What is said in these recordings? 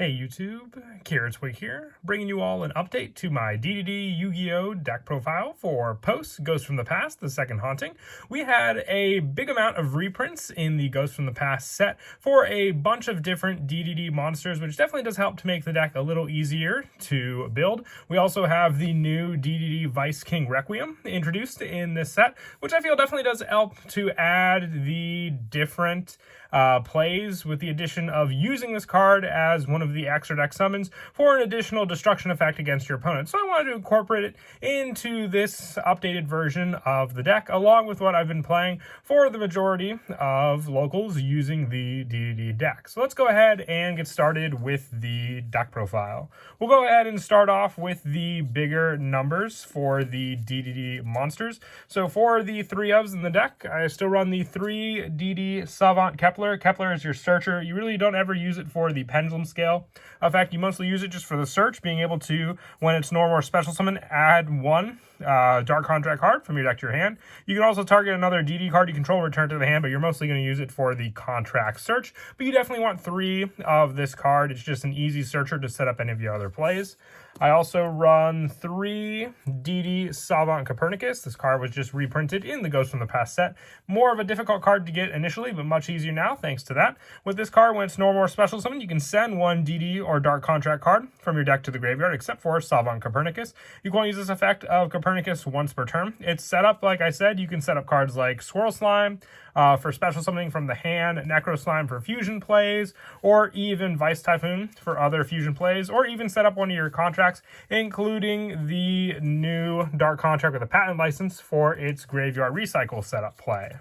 Hey YouTube, Twig here, bringing you all an update to my DDD Yu-Gi-Oh! Deck profile for Post Ghost from the Past, the second haunting. We had a big amount of reprints in the Ghost from the Past set for a bunch of different DDD monsters, which definitely does help to make the deck a little easier to build. We also have the new DDD Vice King Requiem introduced in this set, which I feel definitely does help to add the different plays with the addition of using this card as one of the extra deck summons for an additional destruction effect against your opponent. So I wanted to incorporate it into this updated version of the deck, along with what I've been playing for the majority of locals using the DDD deck. So let's go ahead and get started with the deck profile. We'll go ahead and start off with the bigger numbers for the DDD monsters. So for the 3-ofs in the deck, I still run the 3 DD Savant Kepler. Kepler is your searcher. You really don't ever use it for the pendulum scale effect. You mostly use it just for the search, being able to, when it's normal or special summon, add one dark contract card from your deck to your hand. You can also target another DD card you control, return to the hand, but you're mostly going to use it for the contract search. But you definitely want 3 of this card. It's just an easy searcher to set up any of your other plays. I also run 3 DD Savant Copernicus. This card was just reprinted in the Ghost from the Past set. More of a difficult card to get initially, but much easier now thanks to that. With this card, when it's normal or special summon, you can send one DD or dark contract card from your deck to the graveyard, except for Savant Copernicus. You can only use this effect of Copernicus once per turn. It's set up, like I said, you can set up cards like Swirl Slime for special summoning from the hand, Necro Slime for fusion plays, or even Vice Typhoon for other fusion plays, or even set up one of your contracts, including the new Dark Contract with a patent license for its Graveyard Recycle setup play.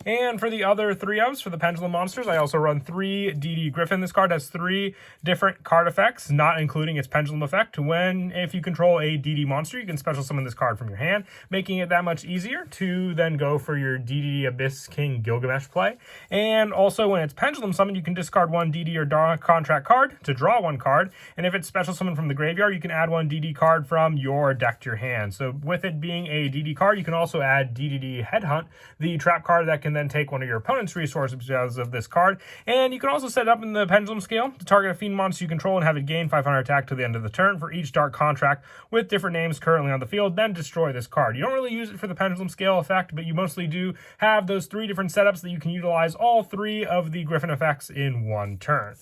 And for the other 3-ofs, for the Pendulum monsters, I also run 3 DD Griffin. This card has 3 different card effects, not including its Pendulum effect. If you control a DD monster, you can special summon this card from your hand, making it that much easier to then go for your DD Abyss King Gilgamesh play. And also, when it's Pendulum summoned, you can discard one DD or Dark Contract card to draw one card. And if it's special summoned from the graveyard, you can add one DD card from your deck to your hand. So with it being a DD card, you can also add DDD Headhunt, the trap card that can then take one of your opponent's resources because of this card. And you can also set it up in the pendulum scale to target a fiend monster you control and have it gain 500 attack to the end of the turn for each dark contract with different names currently on the field, then destroy this card. You don't really use it for the pendulum scale effect, but you mostly do have those 3 different setups that you can utilize all 3 of the Griffin effects in one turn.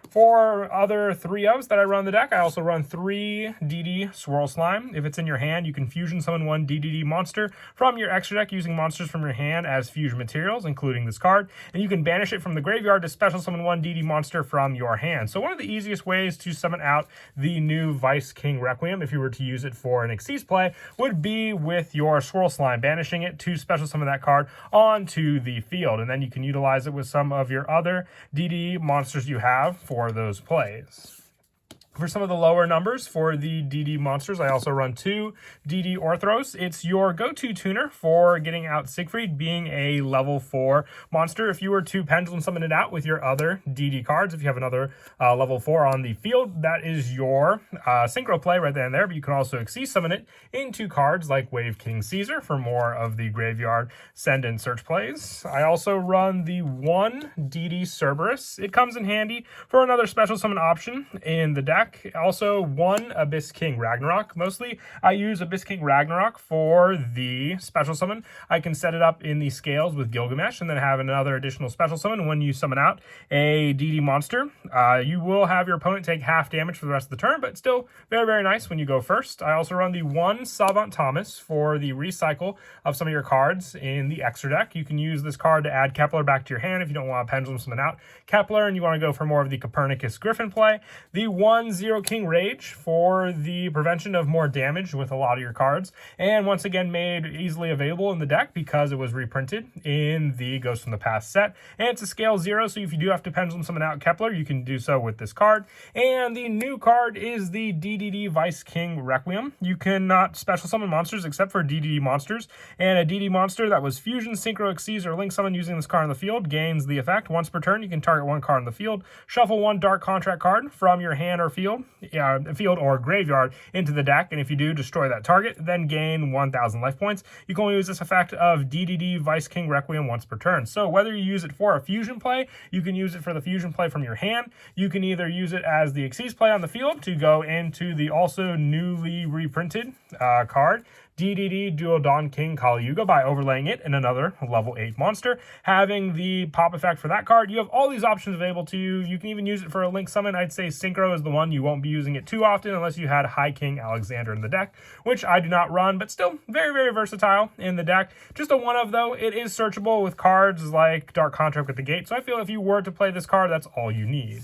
For other 3-ofs that I run the deck, I also run 3 DD Swirl Slime. If it's in your hand, you can fusion summon one DDD monster from your extra deck using monsters from your hand as fusion materials, including this card. And you can banish it from the graveyard to special summon one DD monster from your hand. So one of the easiest ways to summon out the new Vice King Requiem, if you were to use it for an Xyz play, would be with your Swirl Slime, banishing it to special summon that card onto the field. And then you can utilize it with some of your other DD monsters you have for those plays. For some of the lower numbers for the DD monsters, I also run 2 DD Orthros. It's your go-to tuner for getting out Siegfried, being a level 4 monster. If you were to pendulum summon it out with your other DD cards, if you have another level 4 on the field, that is your synchro play right there and there, but you can also Xyz summon it into cards like Wave King Caesar for more of the graveyard send and search plays. I also run the 1 DD Cerberus. It comes in handy for another special summon option in the deck. Also, 1 Abyss King Ragnarok. Mostly, I use Abyss King Ragnarok for the special summon. I can set it up in the scales with Gilgamesh and then have another additional special summon when you summon out a DD monster. You will have your opponent take half damage for the rest of the turn, but still very, very nice when you go first. I also run the 1 Savant Thomas for the recycle of some of your cards in the extra deck. You can use this card to add Kepler back to your hand if you don't want to pendulum summon out Kepler and you want to go for more of the Copernicus Griffin play. The 1 Zero King Rage for the prevention of more damage with a lot of your cards. And once again, made easily available in the deck because it was reprinted in the Ghost from the Past set. And it's a scale 0, so if you do have to pendulum summon out Kepler, you can do so with this card. And the new card is the DDD Vice King Requiem. You cannot special summon monsters except for DDD monsters. And a DD monster that was fusion, synchro, Xyz, or link summon using this card on the field gains the effect. Once per turn, you can target one card on the field, shuffle one dark contract card from your hand or field, field or graveyard into the deck, and if you do, destroy that target, then gain 1,000 life points. You can only use this effect of DDD Vice King Requiem once per turn. So whether you use it for a fusion play, you can use it for the fusion play from your hand. You can either use it as the Xyz play on the field to go into the also newly reprinted card, DDD Dual Dawn King Yugioh, by overlaying it in another level 8 monster, having the pop effect for that card. You have all these options available to you. You can even use it for a link summon. I'd say Synchro is the one. You won't be using it too often unless you had High King Alexander in the deck, which I do not run, but still very, very versatile in the deck. Just a one of, though. It is searchable with cards like Dark Contract with the Gate, so I feel if you were to play this card, that's all you need.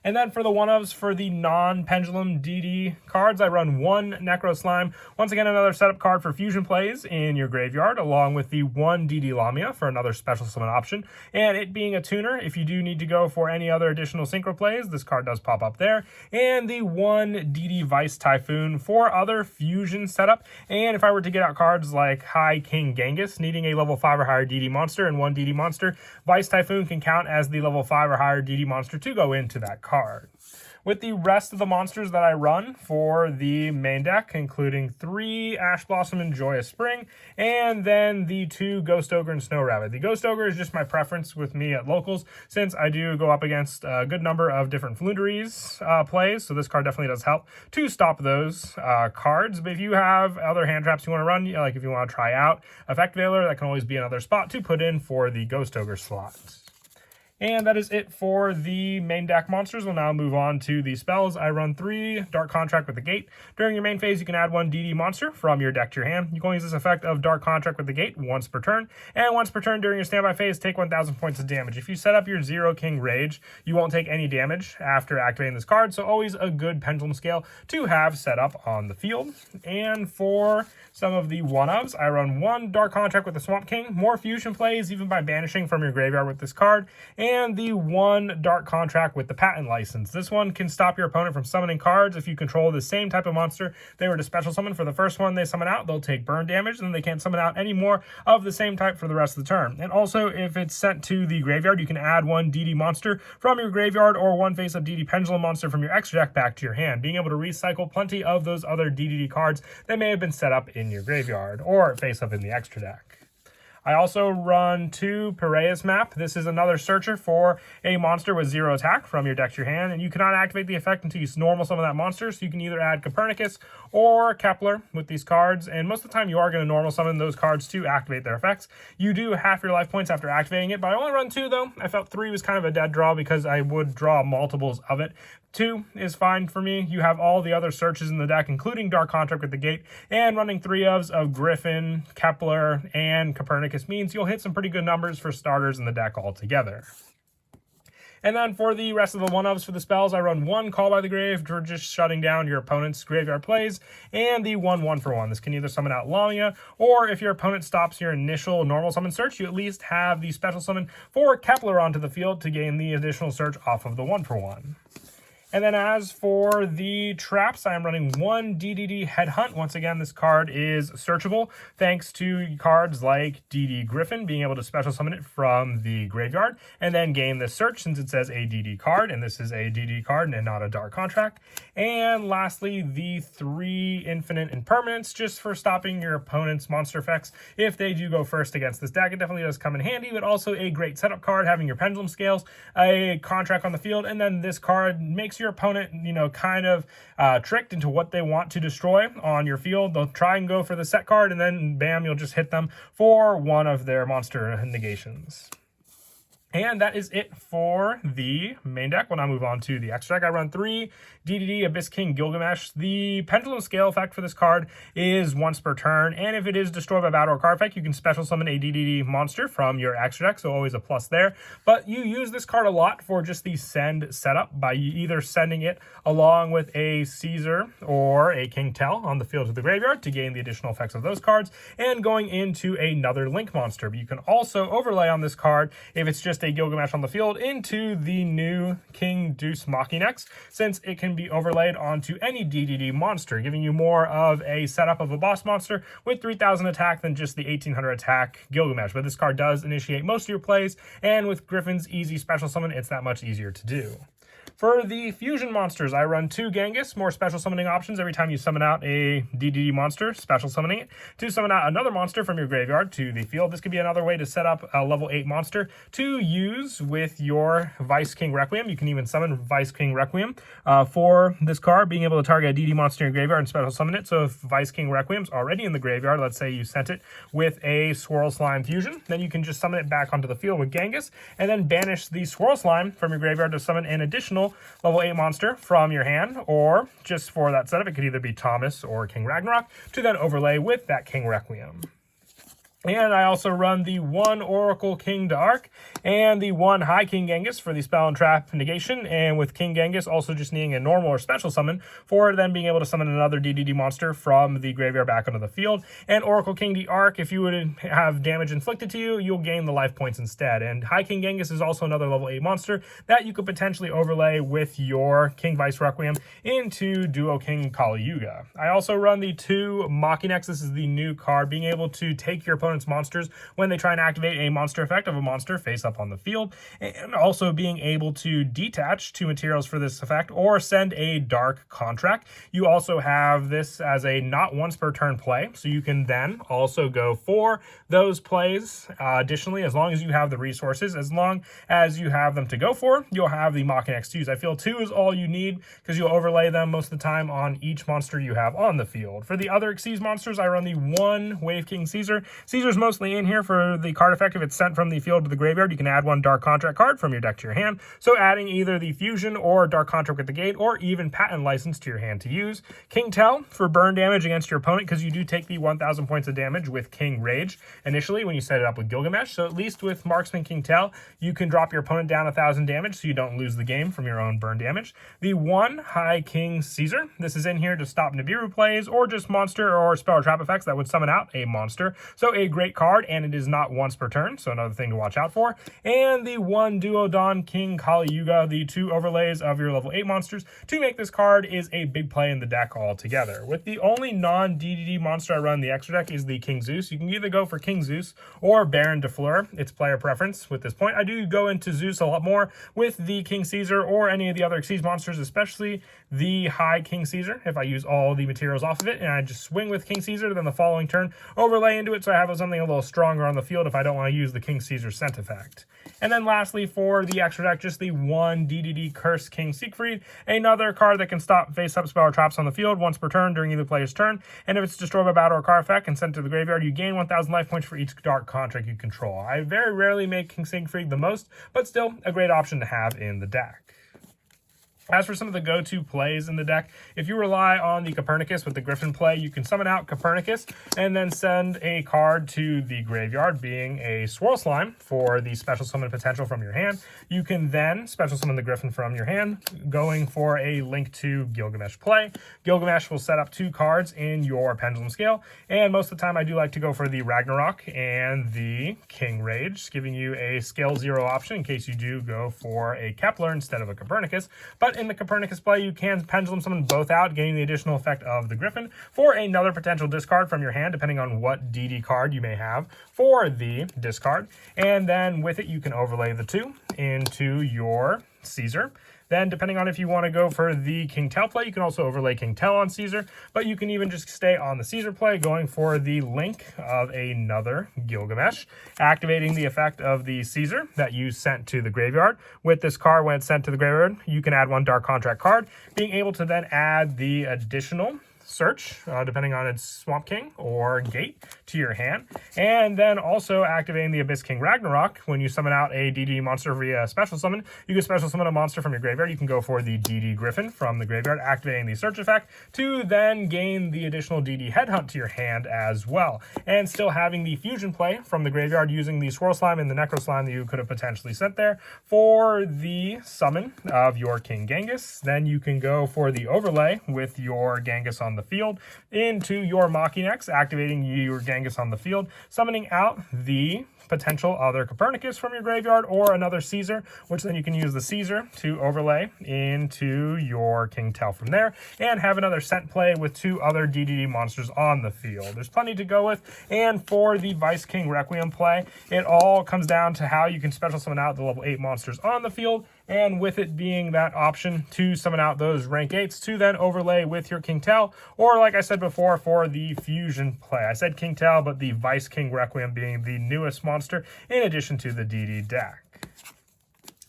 And then for the one-ofs, for the non-Pendulum DD cards, I run one Necro Slime. Once again, another setup card for fusion plays in your graveyard, along with the one DD Lamia for another special summon option. And it being a tuner, if you do need to go for any other additional synchro plays, this card does pop up there. And the one DD Vice Typhoon for other fusion setup. And if I were to get out cards like High King Genghis, needing a level 5 or higher DD monster and one DD monster, Vice Typhoon can count as the level 5 or higher DD monster to go into that card. With the rest of the monsters that I run for the main deck, including 3 Ash Blossom and Joyous Spring, and then the 2 Ghost Ogre and Snow Rabbit. The Ghost Ogre is just my preference with me at locals, since I do go up against a good number of different Flunderies plays, so this card definitely does help to stop those cards. But if you have other hand traps you want to run, like if you want to try out Effect Veiler, that can always be another spot to put in for the Ghost Ogre slot. And that is it for the main deck monsters. We'll now move on to the spells. I run 3 Dark Contract with the Gate. During your main phase, you can add 1 DD monster from your deck to your hand. You can only use this effect of Dark Contract with the Gate once per turn. And once per turn during your standby phase, take 1,000 points of damage. If you set up your Zero King Rage, you won't take any damage after activating this card. So always a good pendulum scale to have set up on the field. And for some of the one-ofs, I run 1 Dark Contract with the Swamp King. More fusion plays, even by banishing from your graveyard with this card. And the 1 Dark Contract with the Patent License. This one can stop your opponent from summoning cards if you control the same type of monster they were to special summon. For the first one they summon out, they'll take burn damage, and they can't summon out any more of the same type for the rest of the turn. And also, if it's sent to the graveyard, you can add 1 DD monster from your graveyard or 1 face-up DD Pendulum monster from your extra deck back to your hand, being able to recycle plenty of those other DDD cards that may have been set up in your graveyard or face-up in the extra deck. I also run 2 Piraeus Map. This is another searcher for a monster with 0 attack from your deck to your hand, and you cannot activate the effect until you normal summon that monster, so you can either add Copernicus or Kepler with these cards, and most of the time you are going to normal summon those cards to activate their effects. You do half your life points after activating it, but I only run 2 though. I felt 3 was kind of a dead draw because I would draw multiples of it. 2 is fine for me. You have all the other searches in the deck, including Dark Contract with the Gate, and running 3 of Griffin, Kepler, and Copernicus means you'll hit some pretty good numbers for starters in the deck altogether. And then for the rest of the one-ofs for the spells, I run 1 Call by the Grave for just shutting down your opponent's graveyard plays, and the 1 for 1. This can either summon out Lamia, or if your opponent stops your initial normal summon search, you at least have the special summon for Kepler onto the field to gain the additional search off of the 1 for 1. And then as for the traps, I am running 1 DDD Headhunt. Once again, this card is searchable thanks to cards like DD Griffin, being able to special summon it from the graveyard, and then gain this search since it says a DD card, and this is a DD card and not a Dark Contract. And lastly, the 3 Infinite Impermanence, just for stopping your opponent's monster effects if they do go first against this deck. It definitely does come in handy, but also a great setup card, having your Pendulum Scales, a contract on the field, and then this card makes your opponent, kind of tricked into what they want to destroy on your field. They'll try and go for the set card, and then bam, you'll just hit them for one of their monster negations. And that is it for the main deck. We'll now move on to the extra deck. I run 3 DDD Abyss King Gilgamesh. The Pendulum Scale effect for this card is once per turn, and if it is destroyed by battle or card effect, you can special summon a DDD monster from your extra deck, so always a plus there. But you use this card a lot for just the send setup by either sending it along with a Caesar or a King Tell on the field to the graveyard to gain the additional effects of those cards, and going into another Link monster. But you can also overlay on this card, if it's just a Gilgamesh on the field, into the new King Deuce Machinex, since it can be overlaid onto any DDD monster, giving you more of a setup of a boss monster with 3,000 attack than just the 1,800 attack Gilgamesh. But this card does initiate most of your plays, and with Griffin's easy special summon, it's that much easier to do. For the fusion monsters, I run 2 Genghis, more special summoning options every time you summon out a DDD monster, special summoning it, to summon out another monster from your graveyard to the field. This could be another way to set up a level 8 monster to use with your Vice King Requiem. You can even summon Vice King Requiem for this card, being able to target a DD monster in your graveyard and special summon it. So if Vice King Requiem's already in the graveyard, let's say you sent it with a Swirl Slime fusion, then you can just summon it back onto the field with Genghis, and then banish the Swirl Slime from your graveyard to summon an additional level 8 monster from your hand, or just for that setup, it could either be Thomas or King Ragnarok, to then overlay with that King Requiem. And I also run the 1 Oracle King Dark and the 1 High King Genghis for the Spell and Trap negation, and with King Genghis also just needing a normal or special summon for then being able to summon another DDD monster from the graveyard back onto the field. And Oracle King Dark, if you would have damage inflicted to you, you'll gain the life points instead. And High King Genghis is also another level 8 monster that you could potentially overlay with your King Vice Requiem into Duo King Kali Yuga. I also run the 2 Machinex. This is the new card, being able to take your opponent's monsters when they try and activate a monster effect of a monster face up on the field, and also being able to detach 2 materials for this effect or send a dark contract. You also have this as a not once per turn play, so you can then also go for those plays additionally, as long as you have the resources, as long as you have them to go for, you'll have the Machinex to use. I feel 2 is all you need because you'll overlay them most of the time on each monster you have on the field. For the other Xyz monsters, I run the 1 Wave King Caesar. Caesar's mostly in here for the card effect. If it's sent from the field to the graveyard, you can add 1 Dark Contract card from your deck to your hand. So adding either the Fusion or Dark Contract at the gate, or even Patent License to your hand to use. King Tell for burn damage against your opponent, because you do take the 1,000 points of damage with King Rage initially when you set it up with Gilgamesh. So at least with Marksman King Tell, you can drop your opponent down 1,000 damage so you don't lose the game from your own burn damage. The 1 High King Caesar. This is in here to stop Nibiru plays or just monster or spell or trap effects that would summon out a monster. So a great card, and it is not once per turn, so another thing to watch out for. And the 1 Duodon King Kali Yuga, the 2 overlays of your level 8 monsters to make this card, is a big play in the deck altogether. With the only non-DDD monster I run in the extra deck is the King Zeus. You can either go for King Zeus or Baron de Fleur. It's player preference with this point. I do go into Zeus a lot more with the King Caesar or any of the other Xyz monsters, especially the High King Caesar, if I use all the materials off of it, and I just swing with King Caesar, then the following turn overlay into it, so I have something a little stronger on the field if I don't want to use the King Caesar scent effect. And then lastly, for the extra deck, just the 1 DDD Curse King Siegfried, another card that can stop face-up spell or traps on the field once per turn during either player's turn, and if it's destroyed by battle or card effect and sent to the graveyard, you gain 1,000 life points for each Dark Contract you control. I very rarely make King Siegfried the most, but still a great option to have in the deck. As for some of the go-to plays in the deck, if you rely on the Copernicus with the Griffin play, you can summon out Copernicus and then send a card to the graveyard, being a Swirl Slime for the special summon potential from your hand. You can then special summon the Griffin from your hand, going for a Link to Gilgamesh play. Gilgamesh will set up 2 cards in your Pendulum Scale, and most of the time I do like to go for the Ragnarok and the King Rage, giving you a Scale 0 option in case you do go for a Kepler instead of a Copernicus. But in the Copernicus play, you can Pendulum summon both out, gaining the additional effect of the Griffin for another potential discard from your hand, depending on what DD card you may have for the discard. And then with it, you can overlay the 2 into your Caesar. Then, depending on if you want to go for the King Tell play, you can also overlay King Tell on Caesar, but you can even just stay on the Caesar play, going for the Link of another Gilgamesh, activating the effect of the Caesar that you sent to the graveyard. With this card, when it's sent to the graveyard, you can add 1 Dark Contract card, being able to then add the additional search, depending on its Swamp King or Gate, to your hand. And then also activating the Abyss King Ragnarok. When you summon out a DD monster via special summon, you can special summon a monster from your graveyard. You can go for the DD Griffin from the graveyard, activating the search effect to then gain the additional DD Headhunt to your hand as well. And still having the fusion play from the graveyard, using the Swirl Slime and the Necro Slime that you could have potentially sent there for the summon of your King Genghis. Then you can go for the overlay with your Genghis on the field into your Machinex, activating your Genghis on the field, summoning out the potential other Copernicus from your graveyard or another Caesar, which then you can use the Caesar to overlay into your King Tell from there and have another scent play with 2 other DDD monsters on the field. There's plenty to go with, and for the Vice King Requiem play, it all comes down to how you can special summon out the level 8 monsters on the field, and with it being that option to summon out those rank 8s to then overlay with your King Tell, or like I said before, for the fusion play. I said King Tell, but the Vice King Requiem being the newest monster in addition to the DD deck.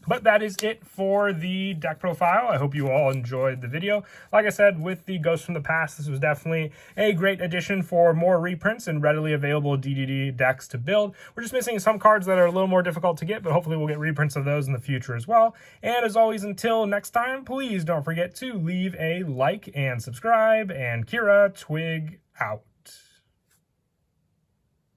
But that is it for the deck profile. I hope you all enjoyed the video. Like I said, with the Ghosts from the Past, this was definitely a great addition for more reprints and readily available DDD decks to build. We're just missing some cards that are a little more difficult to get, but hopefully we'll get reprints of those in the future as well. And as always, until next time, please don't forget to leave a like and subscribe. And Kira, Twig, out.